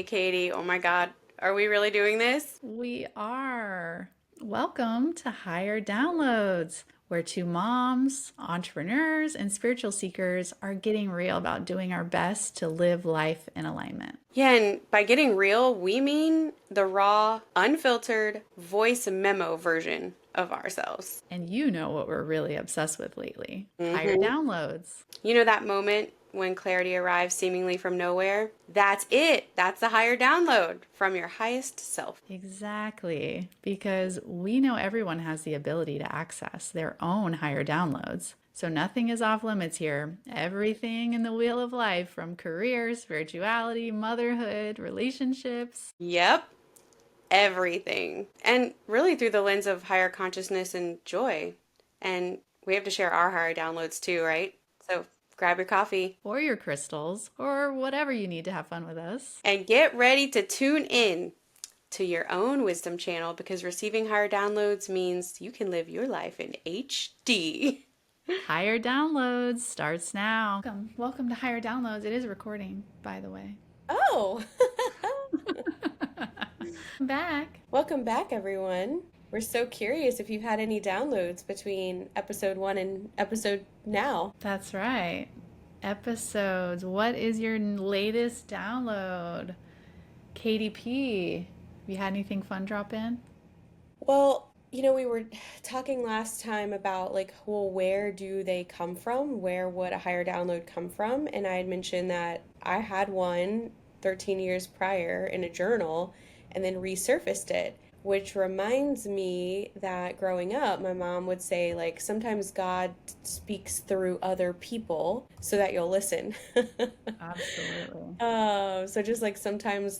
Hey, Katie. Oh my God. Are we really doing this? We are. Welcome to Higher Downloads, where two moms, entrepreneurs, and spiritual seekers are getting real about doing our best to live life in alignment. Yeah, and by getting real, we mean the raw, unfiltered voice memo version of ourselves. And you know what we're really obsessed with lately: higher hmm downloads. You know that moment when clarity arrives seemingly from nowhere? That's it. That's the higher download from your highest self. Exactly, because we know everyone has the ability to access their own higher downloads. So nothing is off limits here. Everything in the wheel of life, from career, spirituality, motherhood, relationships. Yep, everything. And really through the lens of higher consciousness and joy. And we have to share our higher downloads too, right? So grab your coffee Or your crystals, or whatever you need to have fun with us. and get ready to tune in to your own wisdom channel because receiving higher downloads means you can live your life in HD. Higher Downloads starts now. Welcome to Higher Downloads. It is recording, by the way. Oh, I'm back. welcome back, everyone. We're so curious if you've had any downloads between episode one and episode now. That's right. Episodes. What is your latest download? KDP. Have you had anything fun drop in? Well, we were talking last time about like, well, where do they come from? Where would a higher download come from? And I had mentioned that I had one 13 years prior in a journal and then resurfaced it, which reminds me that growing up, my mom would say, like, sometimes God speaks through other people so that you'll listen. Absolutely. So just like sometimes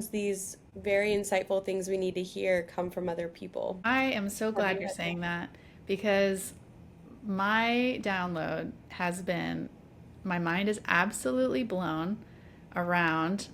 these very insightful things we need to hear come from other people. I am so Have glad you you're had that? saying that because my download has been my mind is absolutely blown around.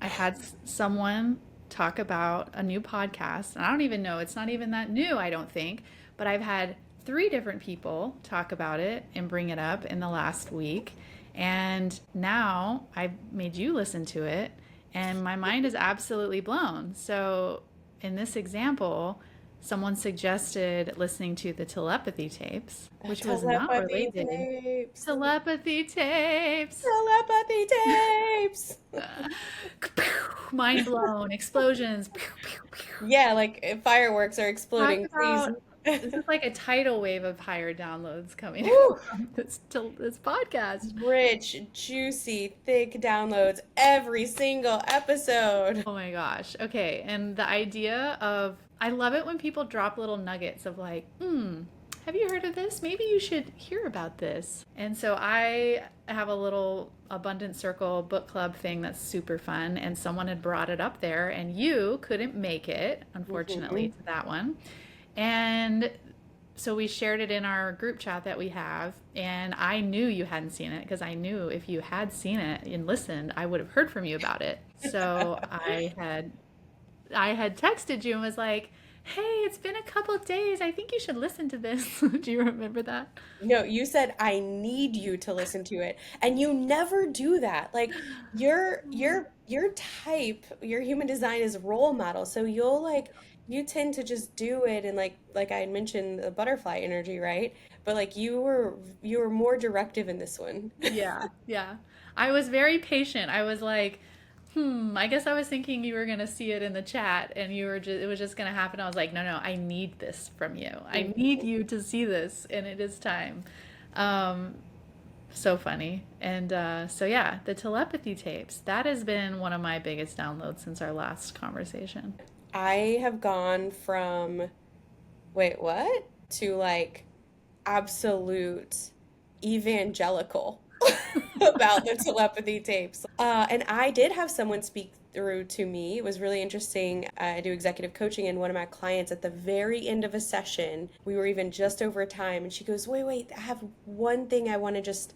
I had someone talk about a new podcast, and I don't even know, it's not even that new, I don't think, but I've had three different people talk about it and bring it up in the last week. And now I've made you listen to it, and my mind is absolutely blown. So, in this example, someone suggested listening to the telepathy tapes, which was not Telepathy related. tapes. Telepathy tapes. Telepathy tapes. Mind blown, explosions. Yeah, like fireworks are Talk exploding. Please. about this is like a tidal wave of higher downloads coming Woo! from this podcast. Rich, juicy, thick downloads every single episode. Oh my gosh. Okay, and the idea of I love it when people drop little nuggets of like, have you heard of this? Maybe you should hear about this. And so I have a little abundant circle book club thing that's super fun, and someone had brought it up there, and you couldn't make it, unfortunately, Mhm. to that one. And so we shared it in our group chat that we have, and I knew you hadn't seen it because I knew if you had seen it and listened, I would have heard from you about it. So I had texted you and was like, "Hey, it's been a couple of days. I think you should listen to this." Do you remember that? No, you said I need you to listen to it, and you never do that. Like your type, your human design is role model. So you tend to just do it and like I had mentioned the butterfly energy, right? But like you were more directive in this one. Yeah, yeah. I was very patient. I was like, I guess I was thinking you were going to see it in the chat and it was just going to happen. I was like, no, no, I need this from you. I need you to see this, and it is time. Um, so funny. And so, yeah, the telepathy tapes, that has been one of my biggest downloads since our last conversation. I have gone from wait, what? To like absolute evangelical about the telepathy tapes. And I did have someone speak through to me. It was really interesting. I do executive coaching, and one of my clients at the very end of a session, we were even just over time, and she goes, "Wait, wait, I have one thing I want to just.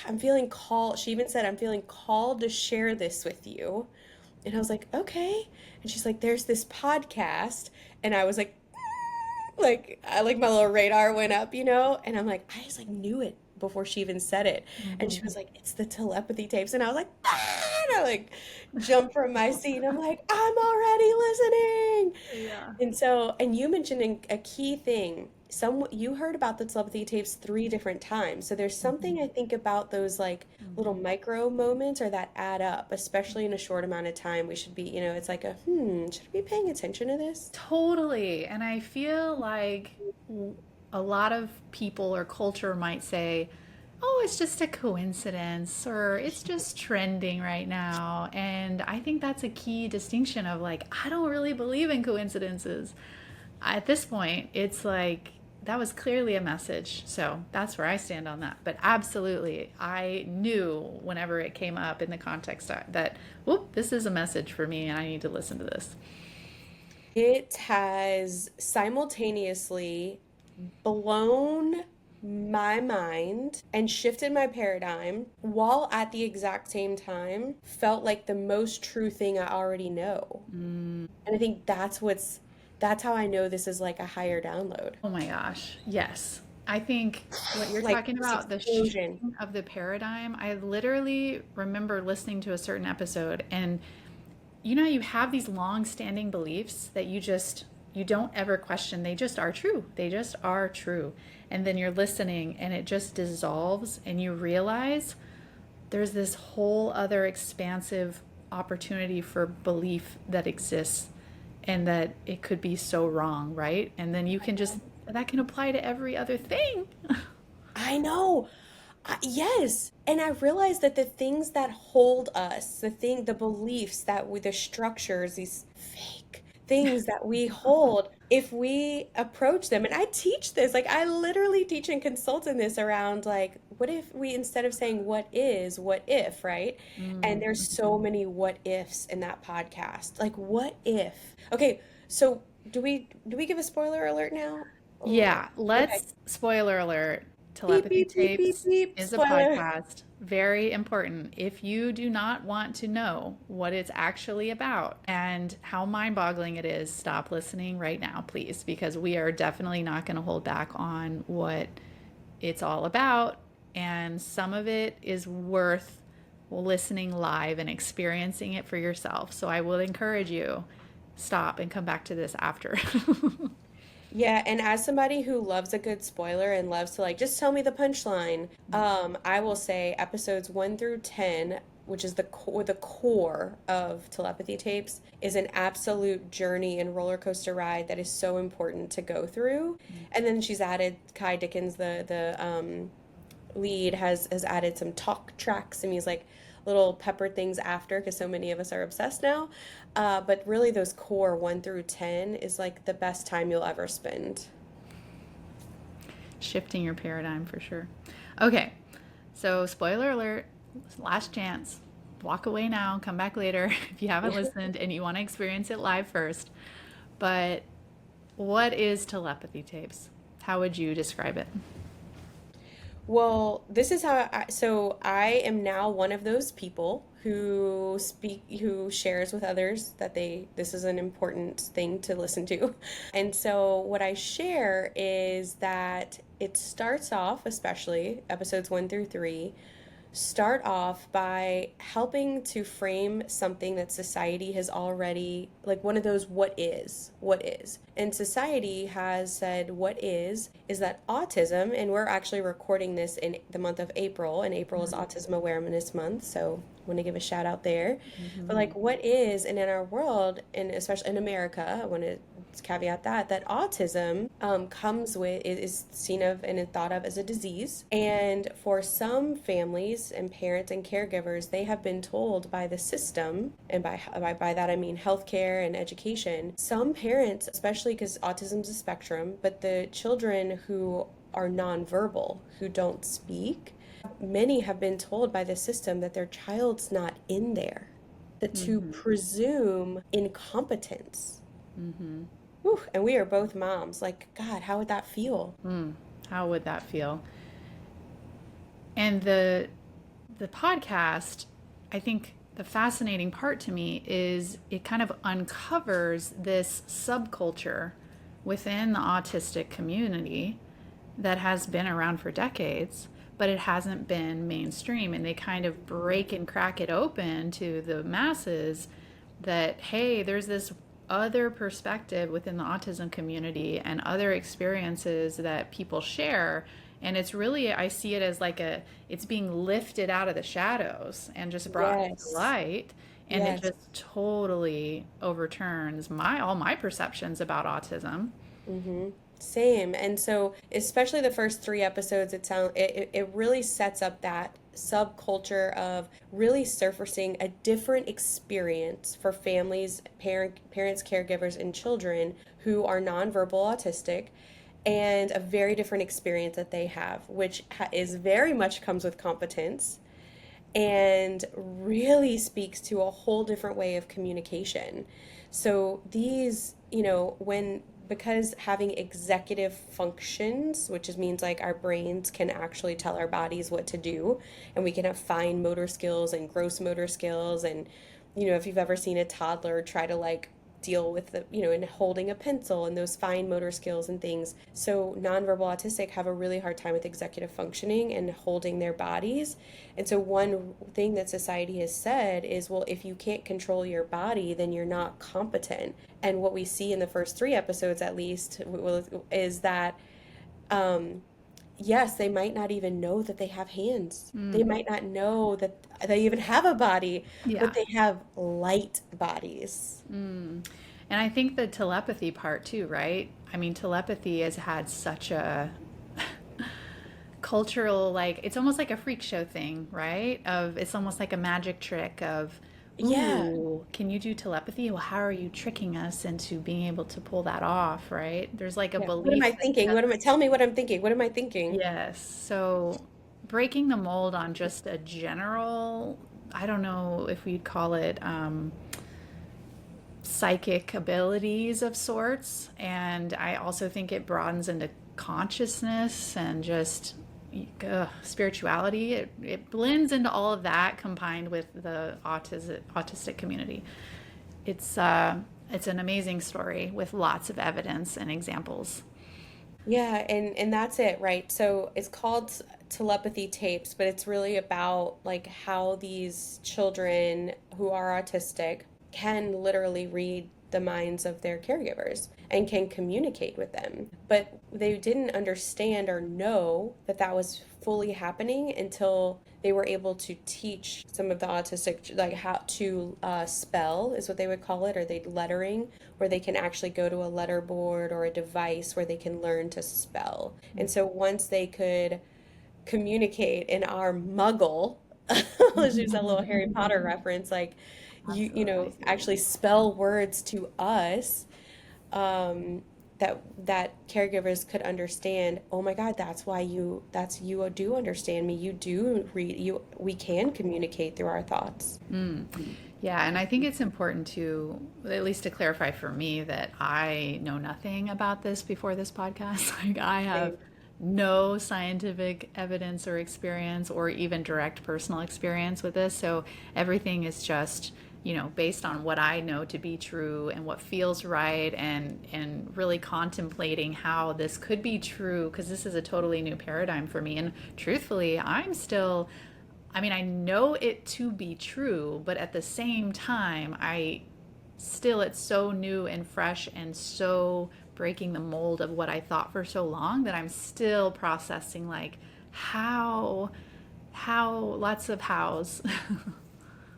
I'm feeling called." She even said, "I'm feeling called to share this with you." And I was like, "Okay." And she's like, "There's this podcast," and I was like I like my little radar went up, and I'm like, I just like knew it before she even said it. And she Mhm. was like, it's the telepathy tapes. And I was like, ah! And I like jump from my seat. I'm like, I'm already listening. Yeah. And so, and you mentioned a key thing. You heard about the telepathy tapes 3 different times. So there's something Mhm. I think about those like little Mhm. micro moments or that add up, especially in a short amount of time. We should be, it's like should I be paying attention to this? Totally. And I feel like a lot of people or culture might say, oh, it's just a coincidence or it's just trending right now. And I think that's a key distinction of like, I don't really believe in coincidences. At this point, it's like, that was clearly a message. So that's where I stand on that. But absolutely, I knew whenever it came up in the context that, whoop, this is a message for me and I need to listen to this. It has simultaneously blown my mind and shifted my paradigm while at the exact same time felt like the most true thing I already know. And I think that's how I know this is like a higher download. Oh my gosh. Yes. I think what you're Like talking this about, the explosion. shifting of the paradigm, I literally remember listening to a certain episode and you have these long-standing beliefs that you don't ever question. They just are true. They just are true. And then you're listening and it just dissolves and you realize there's this whole other expansive opportunity for belief that exists and that it could be so wrong, right? And then you can just, that can apply to every other thing. I know. Yes. And I realized that the things that hold us, the beliefs the structures, these fake things that we hold, if we approach them, and I teach this, like I literally teach and consult in this around like, what if we, instead of saying what is, what if, right? And Mm, there's so mhm. many what ifs in that podcast. Like, what if? Okay, so do we give a spoiler alert now? Or Yeah, okay. let's spoiler alert. Beep, Telepathy beep, beep, beep, Tapes beep. is a Spoiler. podcast. Very important. If you do not want to know what it's actually about and how mind boggling it is, stop listening right now, please, because we are definitely not going to hold back on what it's all about. And some of it is worth listening live and experiencing it for yourself. So I will encourage you, stop and come back to this after. Yeah, and as somebody who loves a good spoiler and loves to like just tell me the punchline, I will say episodes 1 through 10, which is the core of telepathy tapes, is an absolute journey and roller coaster ride that is so important to go through. And then she's added Kai Dickens, the lead has added some talk tracks and he's like little pepper things after because so many of us are obsessed now. But really, those core 1 through 10 is like the best time you'll ever spend. Shifting your paradigm for sure. Okay, so spoiler alert, last chance. Walk away now, come back later if you haven't listened and you want to experience it live first. But what is telepathy tapes? How would you describe it? Well, this is so I am now one of those people who shares with others that this is an important thing to listen to. And so what I share is that it starts off, especially episodes 1 through 3, start off by helping to frame something that society has already, like one of those what is. And society has said is that autism, and we're actually recording this in the month of April, and April is Autism Awareness Month, so I want to give a shout out there. But Mm-hmm. like what is, and in our world, and especially in America, I want to caveat that autism comes with is seen of and is thought of as a disease, and for some families and parents and caregivers, they have been told by the system, and by that I mean healthcare and education. Some parents, especially because autism's a spectrum, but the children who are nonverbal, who don't speak, many have been told by the system that their child's not in there, that to Mm-hmm. presume incompetence. Mm-hmm. Whew, and we are both moms. Like, God, how would that feel? Mm. How would that feel? And the podcast, I think the fascinating part to me is it kind of uncovers this subculture within the autistic community that has been around for decades, but it hasn't been mainstream. And they kind of break and crack it open to the masses that, hey, there's this other perspective within the autism community and other experiences that people share. And it's really, I see it as like it's being lifted out of the shadows and just brought to Yes. light. And it Yes. just totally overturns all my perceptions about autism. Mm-hmm. Same. And so, especially the first three episodes, it really sets up that subculture of really surfacing a different experience for families, parents, caregivers, and children who are nonverbal autistic, and a very different experience that they have, which is very much comes with competence and really speaks to a whole different way of communication. So these, when because having executive functions, which is, means like our brains can actually tell our bodies what to do, and we can have fine motor skills and gross motor skills, and if you've ever seen a toddler try to like deal with in holding a pencil and those fine motor skills and things. So nonverbal autistic have a really hard time with executive functioning and holding their bodies. And so one thing that society has said is, well, if you can't control your body, then you're not competent. And what we see in the first three episodes, at least, is that um, yes, they might not even know that they have hands. They Mm, might not know that they even have a body, but yeah. they have light bodies. Mm. And I think the telepathy part too, right? I mean, telepathy has had such a cultural, like, it's almost like a freak show thing, right? It's almost like a magic trick of, Yeah. ooh, can you do telepathy? Well, how are you tricking us into being able to pull that off, right? There's like a Yeah. What am belief I that thinking? Tell me what I'm thinking. What am I thinking? yes. So breaking the mold on just a general, I don't know if we'd call it psychic abilities of sorts. And I also think it broadens into consciousness and just spirituality. It blends into all of that combined with the autistic community. It's, uh, it's an amazing story with lots of evidence and examples. Yeah, and that's it, right? So it's called telepathy tapes, but it's really about like how these children who are autistic can literally read the minds of their caregivers and can communicate with them. But they didn't understand or know that that was fully happening until they were able to teach some of the autistic, like how to spell is what they would call it, or they lettering, where they can actually go to a letter board or a device where they can learn to spell. And so once they could communicate in our muggle, let's use that little Harry Potter reference, like Absolutely. actually spell words to us, um, that caregivers could understand, oh my God, that's you do understand me. You do read you we can communicate through our thoughts. Mm. Yeah, and I think it's important to, at least to clarify for me, that I know nothing about this before this podcast. Like, I have Same. no scientific evidence or experience or even direct personal experience with this. So everything is just, based on what I know to be true and what feels right, and really contemplating how this could be true, because this is a totally new paradigm for me. And truthfully, I mean, I know it to be true, but at the same time, it's so new and fresh and so breaking the mold of what I thought for so long that I'm still processing, like, lots of hows.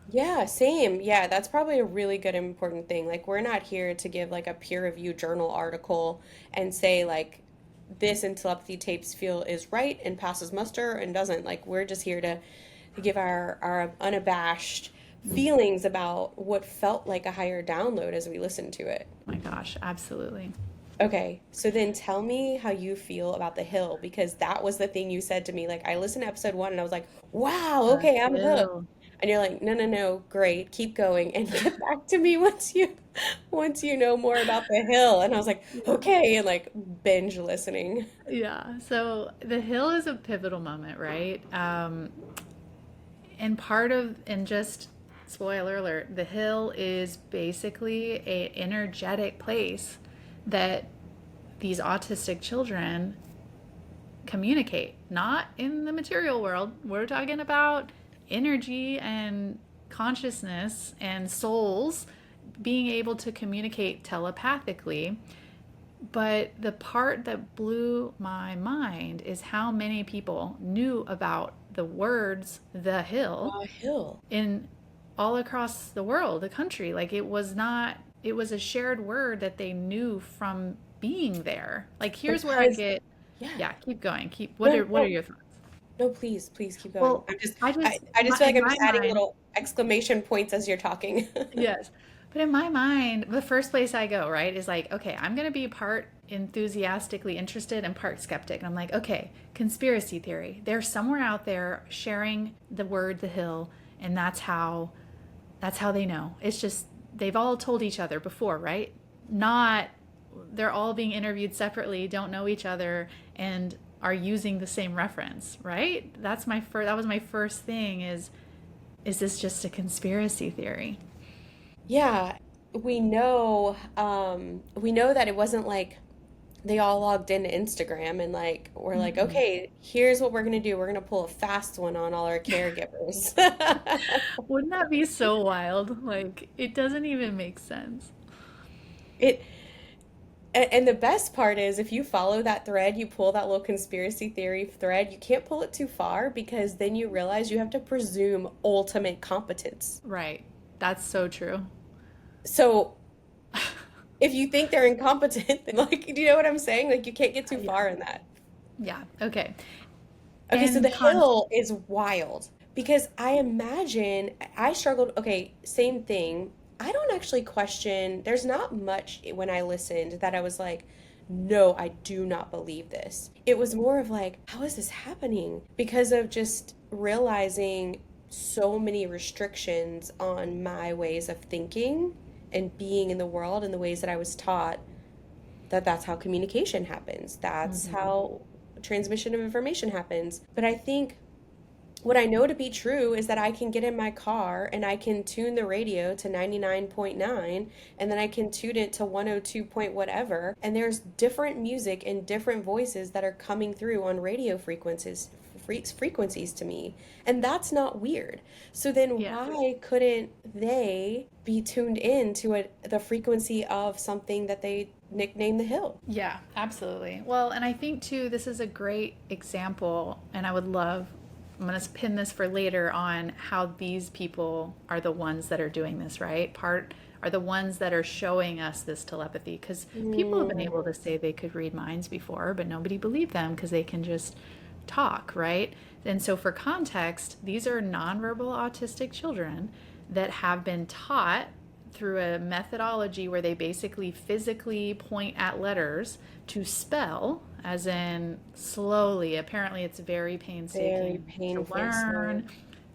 Yeah, same. Yeah, that's probably a really good important thing. Like, we're not here to give like a peer-reviewed journal article and say like this in telepathy tapes feel is right and passes muster and doesn't. Like, we're just here to give our unabashed feelings about what felt like a higher download as we listened to it. My gosh, absolutely. Okay, so then tell me how you feel about The Hill, because that was the thing you said to me. Like, I listened to episode one and I was like, wow, The okay, I'm hooked. hill. And you're like, no, no, no, great, keep going and get back to me once you know more about The Hill. And I was like, Yeah. okay, and like binge listening. Yeah. So the hill is a pivotal moment, right? And just spoiler alert, the hill is basically a energetic place that these autistic children communicate, not in the material world. We're talking about energy and consciousness and souls being able to communicate telepathically. But the part that blew my mind is how many people knew about the words the hill A hill. in all across the world, the country. Like it was not, it was a shared word that they knew from being there. Like here's where I Because, get, yeah. yeah, keep going. Keep, No, what are no, your thoughts? no, please, please keep going. Well, I just feel like in I'm my just adding mind, little exclamation points as you're talking. yes. But in my mind, the first place I go, right, is like, okay, I'm going to be part enthusiastically interested and part skeptic. And I'm like, okay, conspiracy theory. They're somewhere out there sharing the word the hill, and that's how they know. It's just they've all told each other before, right? Not they're all being interviewed separately, don't know each other, and are using the same reference, right? That was my first thing is this just a conspiracy theory? Yeah, we know that it wasn't like they all logged into Instagram and like we're like, Mm-mm. okay, here's what we're gonna do. We're gonna pull a fast one on all our caregivers. Wouldn't that be so wild? Like it doesn't even make sense. It and the best part is if you follow that thread, you pull that little conspiracy theory thread, you can't pull it too far because then you realize you have to presume ultimate competence. Right. That's so true. So if you think they're incompetent, then like, do you know what I'm saying? Like you can't get too Yeah. far in that. Yeah. Okay. Okay, so And the hill is wild because I imagine I struggled. Okay, same thing. I don't actually question, there's not much when I listened that I was like, no, I do not believe this. It was more of like, how is this happening? Because of just realizing so many restrictions on my ways of thinking and being in the world and the ways that I was taught that that's how communication happens. That's Mhm. how transmission of information happens. But I think what I know to be true is that I can get in my car and I can tune the radio to 99.9 and then I can tune it to 102 point whatever and there's different music and different voices that are coming through on radio frequencies to me and that's not weird. So then Yeah. why couldn't they be tuned in to the frequency of something that they nicknamed the hill? Yeah, absolutely. Well, and I think too, this is a great example, and I'm going to pin this for later on how these people are the ones that are doing this, right? Are the ones that are showing us this telepathy because people have been able Mm, to say they could read minds before, but nobody believed them because they can just talk, right? And so, for context, these are nonverbal autistic children that have been taught through a methodology where they basically physically point at letters to spell, as in slowly. Apparently, it's very very painstaking to painful learn, slow.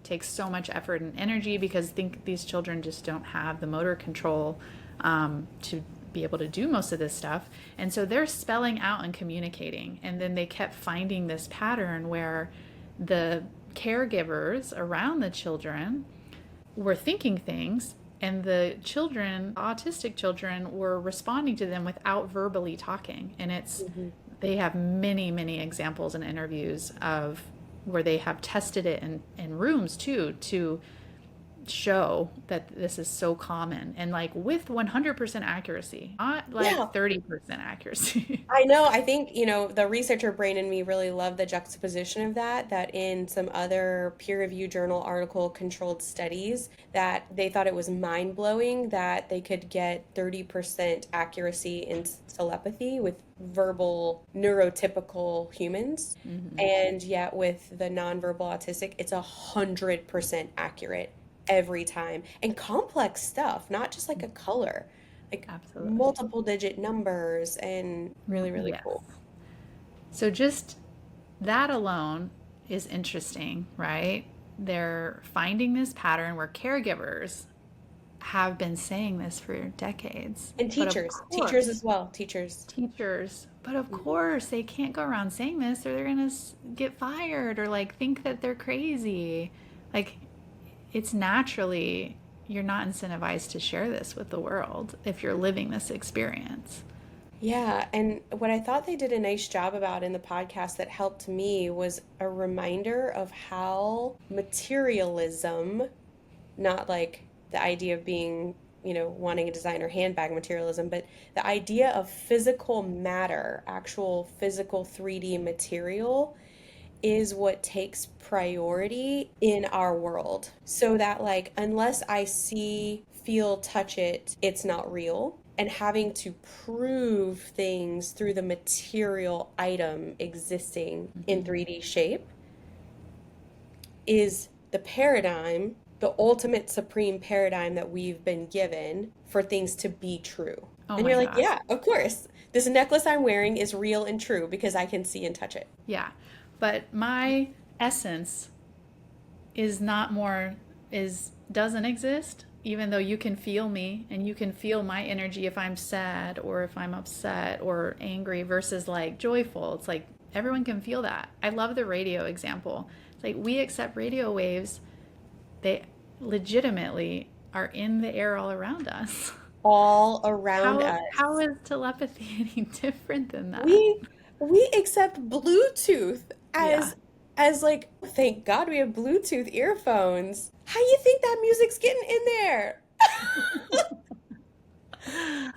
takes so much effort and energy because think these children just don't have the motor control to be able to do most of this stuff. And so they're spelling out and communicating. And then they kept finding this pattern where the caregivers around the children were thinking things and the children, autistic children, were responding to them without verbally talking. And Mhm. they have many, many examples and interviews of where they have tested it in rooms too to show that this is so common and like with 100% accuracy, not like Yeah, 30% accuracy. I know. I think, the researcher brain in me really loved the juxtaposition of that, that in some other peer-reviewed journal article controlled studies, that they thought it was mind-blowing that they could get 30% accuracy in telepathy with verbal neurotypical humans. Hmm. And yet with the nonverbal autistic, it's 100% accurate every time. And complex stuff, not just like a color like Absolutely. multiple digit numbers and really, really Yes. cool. So just that alone is interesting, right? They're finding this pattern where caregivers have been saying this for decades. And But of teachers course, as well, teachers. teachers, but of Mhm. course, they can't go around saying this or they're going to get fired or like think that they're crazy. Like, it's naturally, you're not incentivized to share this with the world if you're living this experience. Yeah, and what I thought they did a nice job about in the podcast that helped me was a reminder of how materialism, not like the idea of being, wanting a designer handbag materialism, but the idea of physical matter, actual physical 3D material is what takes priority in our world. So that, like, unless I see, feel, touch it, it's not real. And having to prove things through the material item existing in Hmm. 3D shape is the paradigm, the ultimate supreme paradigm that we've been given for things to be true. Oh And my you're like, gosh. yeah, of course. This necklace I'm wearing is real and true because I can see and touch it. Yeah. But my essence is not more, is doesn't exist, even though you can feel me and you can feel my energy if I'm sad or if I'm upset or angry versus like joyful. It's like everyone can feel that. I love the radio example. It's like we accept radio waves, they legitimately are in the air all around us. All around How us. is telepathy any different than that? We we accept Bluetooth Yeah. as like, thank God we have Bluetooth earphones. How you think that music's getting in there?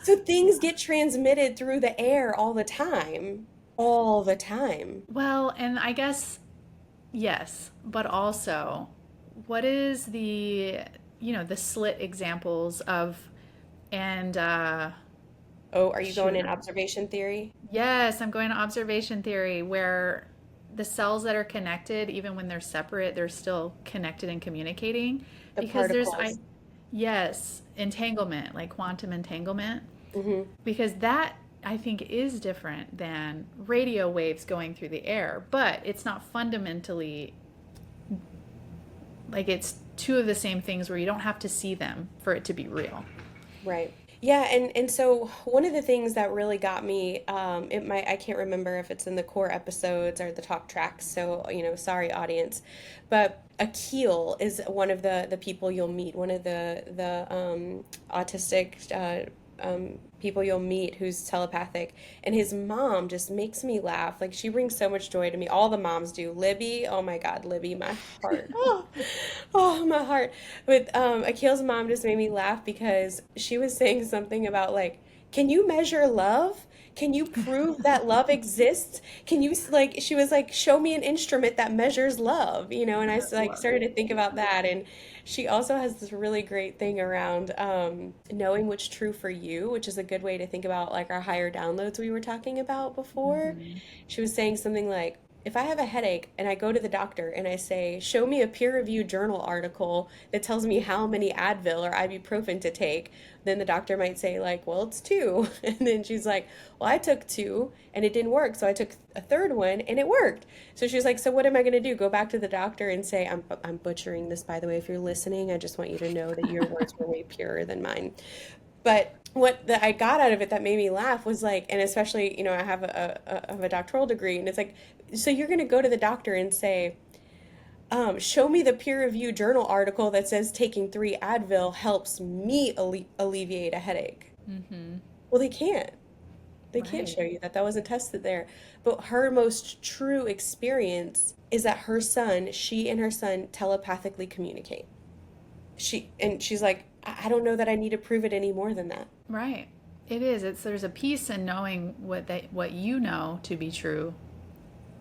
So things get transmitted through the air all the time. All the time. Well, and I guess yes, but also, what is the slit examples of, and Oh, are you going shoot, in observation theory? yes, I'm going to observation theory where the cells that are connected, even when they're separate, they're still connected and communicating The because particles. yes, entanglement, like quantum entanglement, Hmm. because that I think is different than radio waves going through the air, but it's not fundamentally like it's two of the same things where you don't have to see them for it to be real. Right. Yeah, and so one of the things that really got me, I can't remember if it's in the core episodes or the talk tracks, so sorry audience, but Akil is one of the people you'll meet, one of the autistic people you'll meet who's telepathic, and his mom just makes me laugh. Like she brings so much joy to me. All the moms do. Libby, oh my God, Libby, my heart. Oh, my heart. But Akil's mom just made me laugh because she was saying something about like, can you measure love? Can you prove that love exists? Can you like she was like, show me an instrument that measures love, and I like Love started it. to think about that. And she also has this really great thing around knowing what's true for you, which is a good way to think about like our higher downloads we were talking about before. Hmm. She was saying something like, if I have a headache and I go to the doctor and I say, show me a peer-reviewed journal article that tells me how many Advil or ibuprofen to take, then the doctor might say, like, well, it's two. And then she's like, well, I took two and it didn't work. So I took a third one and it worked. So she's like, so what am I going to do? Go back to the doctor and say, I'm butchering this, by the way. If you're listening, I just want you to know that your words were way purer than mine. But I got out of it that made me laugh was like, and especially, I have a doctoral degree, and it's like, so you're going to go to the doctor and say, show me the peer-reviewed journal article that says taking 3 Advil helps me alleviate a headache. Hmm. Well, they can't. They can't Right. show you that. That wasn't tested there. But her most true experience is that she and her son telepathically communicate. She's like, I don't know that I need to prove it any more than that. Right. It is. It's there's a peace in knowing what you know to be true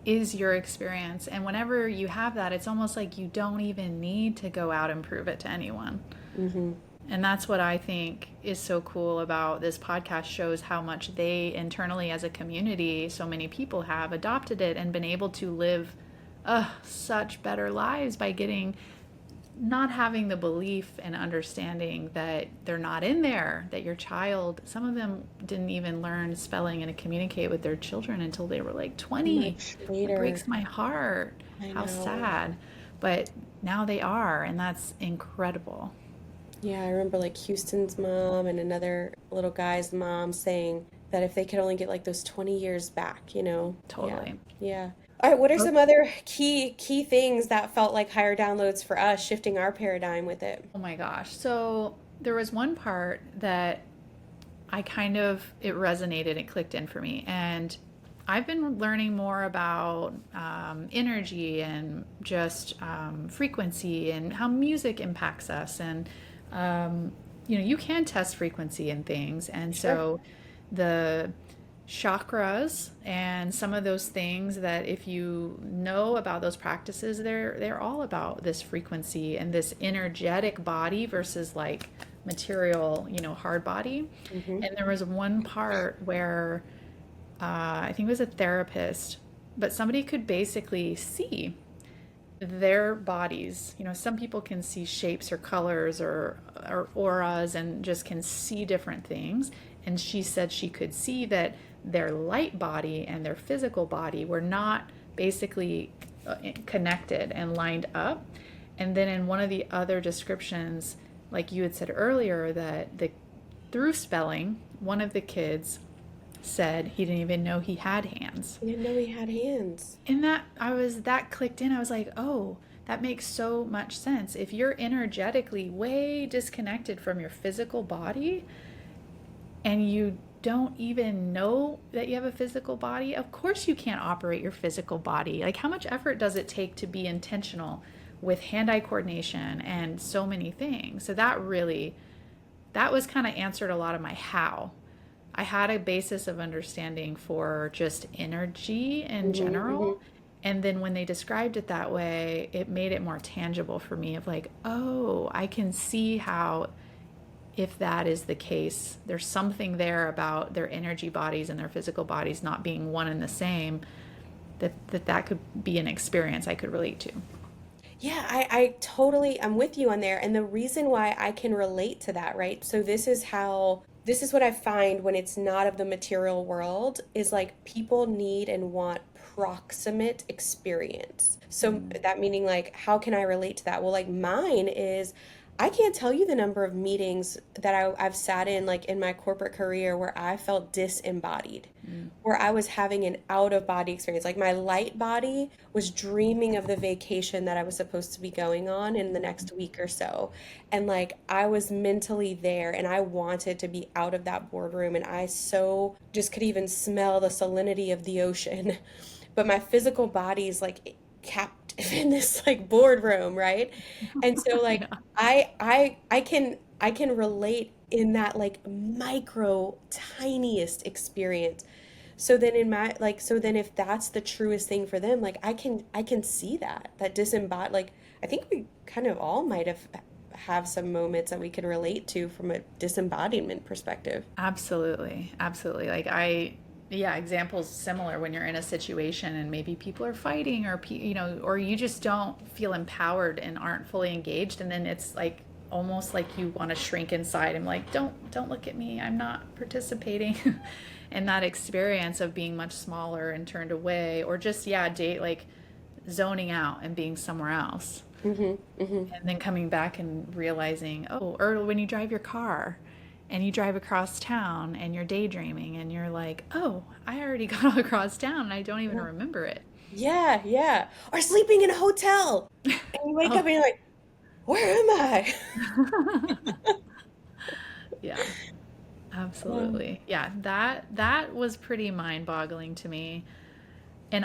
is your experience. And whenever you have that, it's almost like you don't even need to go out and prove it to anyone. Hmm. And that's what I think is so cool about this podcast shows how much they internally as a community, so many people have adopted it and been able to live such better lives by getting not having the belief and understanding that they're not in there, that your child, some of them didn't even learn spelling and communicate with their children until they were like 20. Much That later. breaks my heart. I How know. sad. But now they are, and that's incredible. Yeah, I remember like Houston's mom and another little guy's mom saying that if they could only get like those 20 years back. Yeah. Totally. Yeah. All right, what are some other key things that felt like higher downloads for us, shifting our paradigm with it? Oh my gosh. So there was one part that I kind of, it resonated, it clicked in for me. And I've been learning more about energy and just frequency and how music impacts us. And, you can test frequency and things. And Sure. so the chakras and some of those things that if you know about those practices, they're all about this frequency and this energetic body versus like material, hard body. Hmm. And there was one part where I think it was a therapist, but somebody could basically see their bodies. Some people can see shapes or colors or auras and just can see different things. And she said she could see that their light body and their physical body were not basically connected and lined up. And then in one of the other descriptions, like you had said earlier, that through spelling, one of the kids said he didn't even know he had hands. I didn't know he had hands. And that clicked in. I was like, oh, that makes so much sense. If you're energetically way disconnected from your physical body and you don't even know that you have a physical body, of course you can't operate your physical body. Like, how much effort does it take to be intentional with hand-eye coordination and so many things? So that was kind of answered a lot of my how. I had a basis of understanding for just energy in Hmm. Hmm. general. And then when they described it that way, it made it more tangible for me of like, oh, I can see how if that is the case, there's something there about their energy bodies and their physical bodies not being one and the same, that could be an experience I could relate to. Yeah, I totally, I'm with you on there. And the reason why I can relate to that, right? So this is what I find when it's not of the material world is like people need and want proximate experience. So Mm. that meaning like, how can I relate to that? Well, like mine is I can't tell you the number of meetings that I've sat in like in my corporate career where I felt disembodied, Mm. where I was having an out of body experience. Like my light body was dreaming of the vacation that I was supposed to be going on in the next week or so. And like I was mentally there and I wanted to be out of that boardroom and I so just could even smell the salinity of the ocean. But my physical body's like captive in this like boardroom, right? And so like Yeah, I can relate in that like micro tiniest experience. So then in my like so then if that's the truest thing for them, like I can see that disembodied like I think we kind of all might have some moments that we can relate to from a disembodiment perspective. absolutely. Absolutely. Yeah, examples similar when you're in a situation and maybe people are fighting or, or you just don't feel empowered and aren't fully engaged. And then it's like almost like you want to shrink inside and like, don't look at me. I'm not participating in that experience of being much smaller and turned away or just, yeah, date like zoning out and being somewhere else. Hmm. Hmm. And then coming back and realizing, oh, or when you drive your car and you drive across town and you're daydreaming and you're like, oh, I already got all across town and I don't even remember it. Yeah, yeah. Or sleeping in a hotel. And you wake up Oh, and you're like, where am I? yeah, Um, absolutely. Yeah, that was pretty mind-boggling to me. And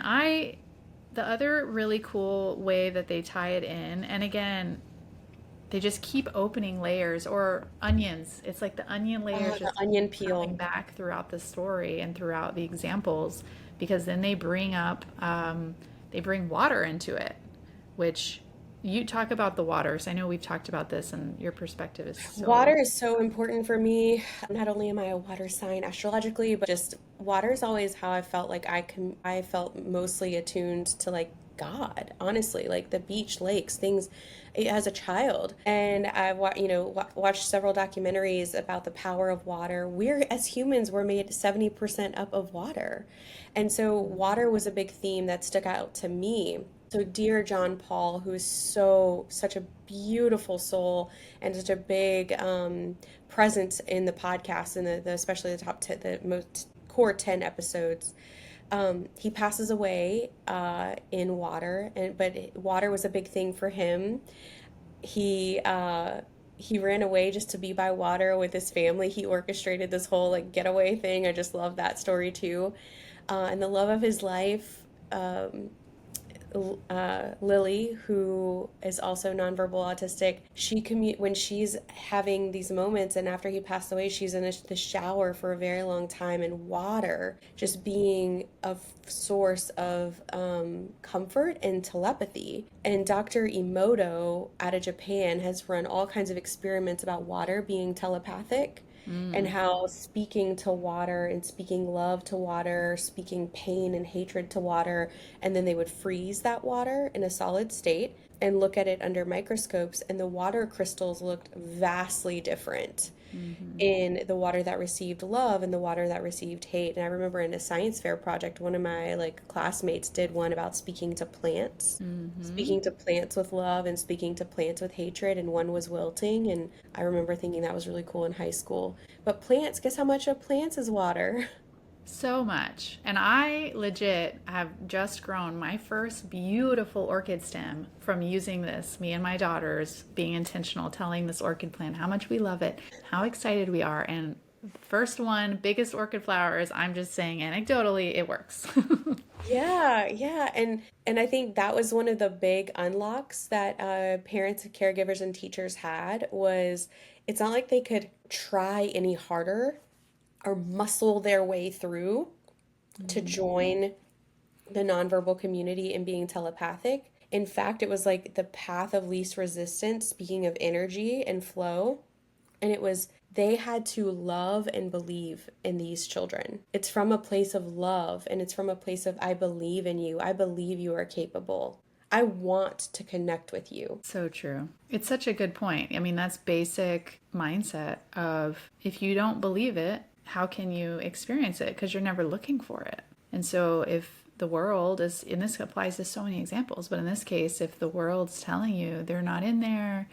the other really cool way that they tie it in, and again, they just keep opening layers or onions. It's like the onion layers the just onion keep coming peel. back throughout the story and throughout the examples because then they bring water into it, which you talk about the waters. I know we've talked about this and your perspective is so Water is so important for me. Not only am I a water sign astrologically, but just water is always how I felt like I felt mostly attuned to like God, honestly, like the beach, lakes, things as a child. And I've watched several documentaries about the power of water. We're as humans, we're made 70% up of water. And so water was a big theme that stuck out to me. So dear John Paul, who is such a beautiful soul and such a big presence in the podcast and especially the top 10, the most core 10 episodes. He passes away in water, and but water was a big thing for him. He he ran away just to be by water with his family. He orchestrated this whole like getaway thing. I just love that story too. And the love of his life, um, Lily, who is also nonverbal autistic, when she's having these moments, and after he passed away, she's in the shower for a very long time, and water just being a source of comfort and telepathy. And Dr. Emoto out of Japan has run all kinds of experiments about water being telepathic and Mm, how speaking to water and speaking love to water, speaking pain and hatred to water, and then they would freeze that water in a solid state and look at it under microscopes, and the water crystals looked vastly different mm-hmm, in the water that received love and the water that received hate. And I remember in a science fair project, one of my like classmates did one about mm-hmm. speaking to plants with love and speaking to plants with hatred, and one was wilting. And I remember thinking that was really cool in high school. But plants, guess how much of plants is water? So much. And I legit have just grown my first beautiful orchid stem from using this. Me and my daughters being intentional, telling this orchid plant how much we love it, how excited we are. And first one, biggest orchid flowers, I'm just saying anecdotally, it works. Yeah, yeah. And I think that was one of the big unlocks that parents, caregivers, and teachers had was it's not like they could try any harder or muscle their way through to Mm, join the nonverbal community and being telepathic. In fact, it was like the path of least resistance, speaking of energy and flow. And it was they had to love and believe in these children. It's from a place of love, and it's from a place of I believe in you. I believe you are capable. I want to connect with you. so true. It's such a good point. I mean, that's basic mindset of if you don't believe it, how can you experience it? Because you're never looking for it. And so if the world is, and this applies to so many examples, but in this case, if the world's telling you they're not in there,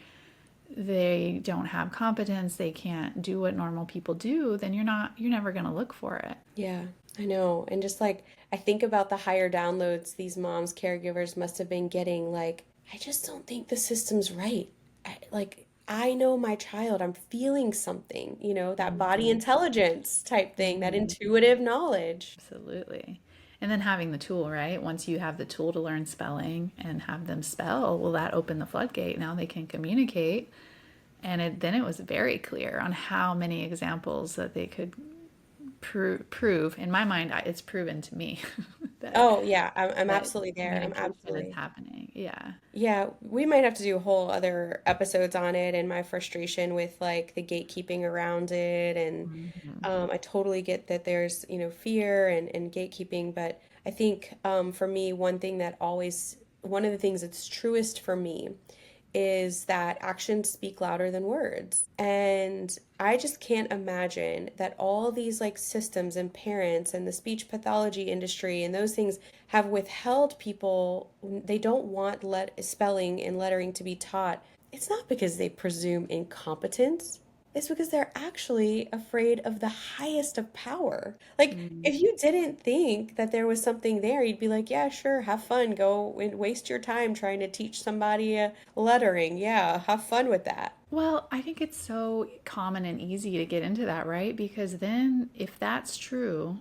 they don't have competence, they can't do what normal people do, then you're never going to look for it. Yeah, I know. And just like I think about the higher downloads these moms, caregivers must have been getting, like, I just don't think the system's right. I know my child, I'm feeling something, that body Mhm. intelligence type thing, that Mhm. intuitive knowledge. Absolutely. And then having the tool, right? Once you have the tool to learn spelling and have them spell, well, that opened the floodgate. Now they can communicate. And then it was very clear on how many examples that they could prove. In my mind, it's proven to me that Oh, yeah, I'm that absolutely there. I'm communication is absolutely. happening. Yeah. Yeah, we might have to do whole other episodes on it and my frustration with like the gatekeeping around it. And Mhm. I totally get that there's, fear and gatekeeping. But I think for me, one of the things that's truest for me is that actions speak louder than words. And I just can't imagine that all these like systems and parents and the speech pathology industry and those things have withheld people. They don't want spelling and lettering to be taught. It's not because they presume incompetence. It's because they're actually afraid of the highest of power. Like, Mm. if you didn't think that there was something there, you'd be like, yeah, sure, have fun. Go and waste your time trying to teach somebody lettering. Yeah, have fun with that. Well, I think it's so common and easy to get into that, right? Because then, if that's true,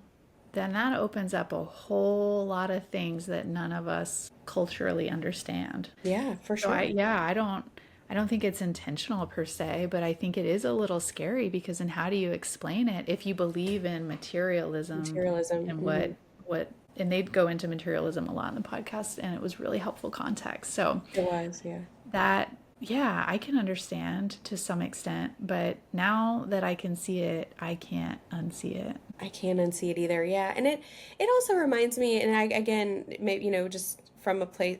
then that opens up a whole lot of things that none of us culturally understand. Yeah, for So sure. yeah, I don't think it's intentional per se, but I think it is a little scary because then how do you explain it if you believe in materialism Materialism. and what and they'd go into materialism a lot in the podcast and it was really helpful context. So It was, yeah. that yeah, I can understand to some extent, but now that I can see it, I can't unsee it. I can't unsee it either. Yeah, and it also reminds me, and I again, maybe just from a place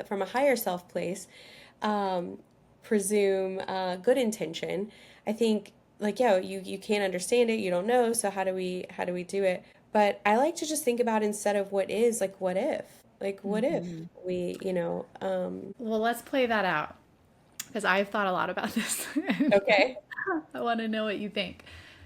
from a higher self place, um, presume good intention. I think like yeah, you can't understand it, you don't know, so how do we do it? But I like to just think about instead of what is, like what if Mhm. we Well, let's play that out because I've thought a lot about this. okay. I want to know what you think.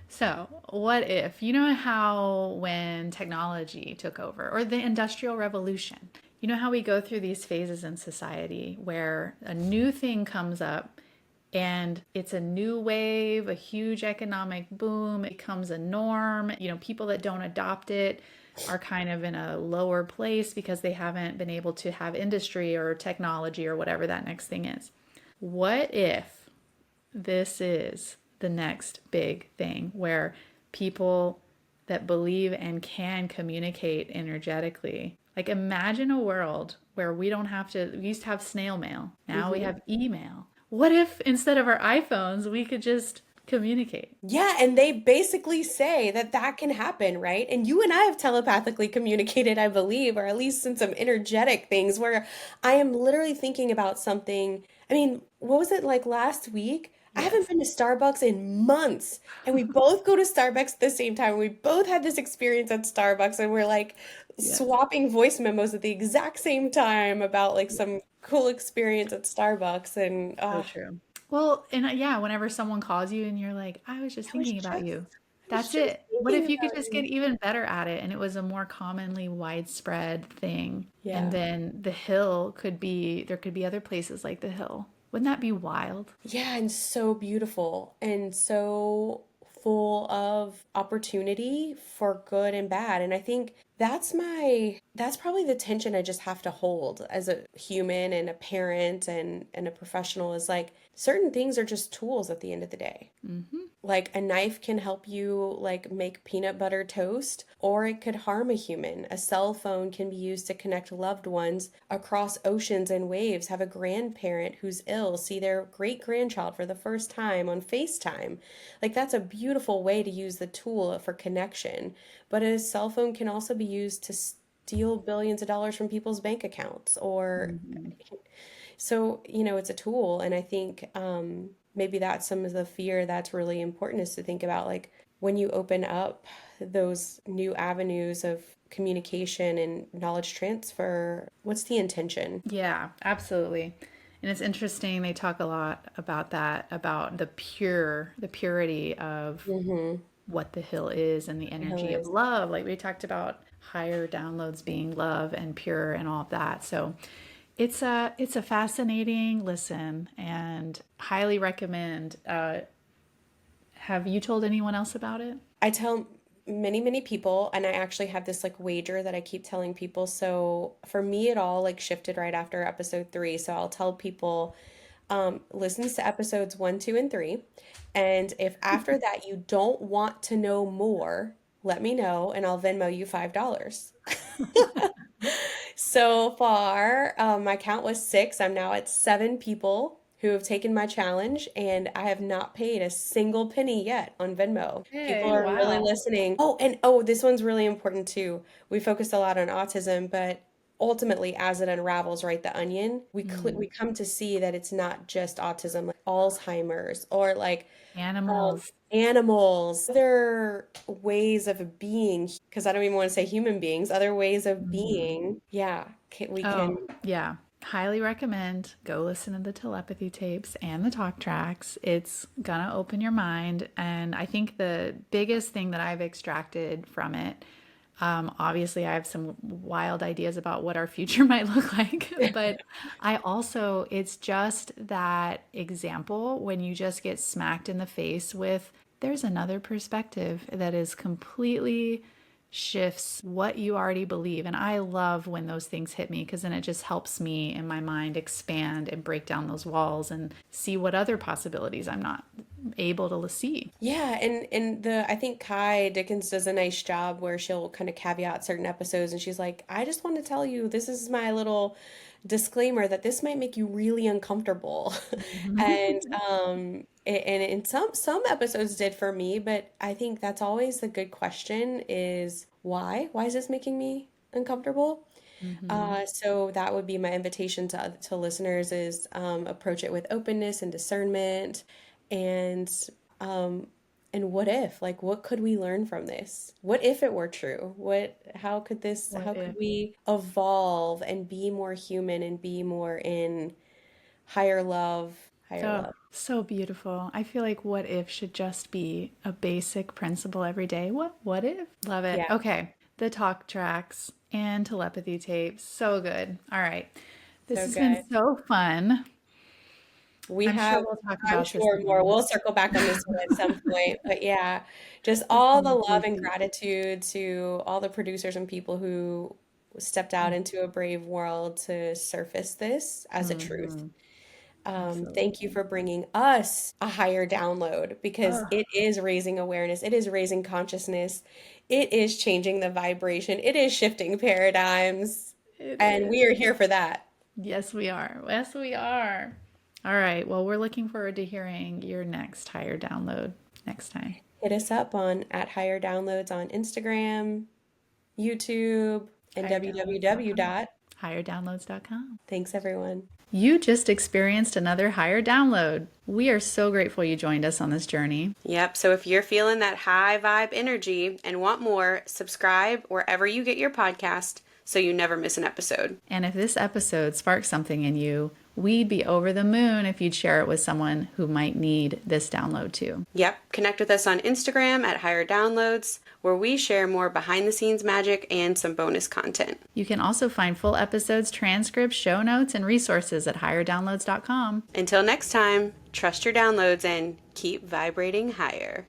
So, what if, you know how when technology took over or the Industrial Revolution, you know how we go through these phases in society where a new thing comes up And it's a new wave, a huge economic boom. It becomes a norm. People that don't adopt it are kind of in a lower place because they haven't been able to have industry or technology or whatever that next thing is. What if this is the next big thing where people that believe and can communicate energetically? Like, imagine a world where we don't have to, we used to have snail mail, now we Hmm. have email. What if instead of our iPhones, we could just communicate? Yeah, and they basically say that that can happen, right? And you and I have telepathically communicated, I believe, or at least in some energetic things where I am literally thinking about something. I mean, what was it like last week? I haven't Yes. been to Starbucks in months, and we both go to Starbucks at the same time. We both had this experience at Starbucks, and we're like Yes. swapping voice memos at the exact same time about like some cool experience at Starbucks. And So true. Well, and yeah, whenever someone calls you and you're like, I was just I was thinking about you. I was That's just it. What thinking if you could about just get you. even better at it and it was a more commonly widespread thing? And Yeah. then the hill could be, there could be other places like the hill. Wouldn't that be wild? Yeah, and so beautiful and so full of opportunity for good and bad. And I think that's probably the tension I just have to hold as a human and a parent and a professional is like certain things are just tools at the end of the day. Hmm. Like a knife can help you like make peanut butter toast, or it could harm a human. A cell phone can be used to connect loved ones across oceans and waves, have a grandparent who's ill see their great grandchild for the first time on FaceTime. Like that's a beautiful way to use the tool for connection. But a cell phone can also be used to steal billions of dollars from people's bank accounts or Hmm. so, it's a tool. And I think maybe that's some of the fear that's really important is to think about like when you open up those new avenues of communication and knowledge transfer, what's the intention? Yeah, absolutely. And it's interesting, they talk a lot about that, about the purity of Mm-hmm. what the hill is and the The hell energy of is. love. Like we talked about higher downloads being love and pure and all of that. So it's a fascinating listen and highly recommend. Have you told anyone else about it? I tell many, many people, and I actually have this like wager that I keep telling people. So for me, it all like shifted right after episode 3. So I'll tell people, listens to episodes 1, 2, and 3. And if after that you don't want to know more, let me know and I'll Venmo you $5. So far, my count was 6. I'm now at 7 people who have taken my challenge, and I have not paid a single penny yet on Venmo. People Hey, are really wow. listening. Oh, and oh, this one's really important too. We focused a lot on autism, but ultimately, as it unravels, right, the onion, we Mm. come to see that it's not just autism, like Alzheimer's or like Animals. animals, other ways of being, because I don't even want to say human beings, other ways of Mhm. being. Yeah, we Oh, can. yeah. Highly recommend go listen to the telepathy tapes and the talk tracks. It's gonna open your mind. And I think the biggest thing that I've extracted from it, obviously, I have some wild ideas about what our future might look like, but I also, it's just that example when you just get smacked in the face with there's another perspective that is completely shifts what you already believe. And I love when those things hit me because then it just helps me in my mind expand and break down those walls and see what other possibilities I'm not able to see. Yeah, and the I think Kai Dickens does a nice job where she'll kind of caveat certain episodes and she's like, I just want to tell you this is my little disclaimer that this might make you really uncomfortable. And Mhm. and in some episodes did for me, but I think that's always the good question is why? Why is this making me uncomfortable? Mhm. So that would be my invitation to listeners is approach it with openness and discernment and um and what if like what could we learn from this? What if it were true? What How could if? we evolve and be more human and be more in higher love, higher Oh, love. so beautiful. I feel like what if should just be a basic principle every day. What if? Love it. Yeah, Okay. The talk tracks and telepathy tapes. So good. All right. This so has been good. so fun. We I'm sure have, we'll talk I'm about this sure more. again. We'll circle back on this one at some point. But yeah, just all the love Please and do. gratitude to all the producers and people who stepped out Mm, into a brave world to surface this as a truth. mm-hmm. Thank you Absolutely. for bringing us a higher download because Oh, it is raising awareness, it is raising consciousness, it is changing the vibration, it is shifting paradigms, it and is. we are here for that. Yes, we are. Yes, we are. All right. Well, we're looking forward to hearing your next higher download next time. Hit us up on at higher downloads on Instagram, YouTube, and www Higherdownloads.com. dot. Higherdownloads.com. Thanks, everyone. You just experienced another higher download. We are so grateful you joined us on this journey. Yep. So if you're feeling that high vibe energy and want more, subscribe wherever you get your podcast so you never miss an episode. And if this episode sparked something in you, we'd be over the moon if you'd share it with someone who might need this download too. Yep. Connect with us on Instagram at Higher Downloads, where we share more behind the scenes magic and some bonus content. You can also find full episodes, transcripts, show notes, and resources at higherdownloads.com. Until next time, trust your downloads and keep vibrating higher.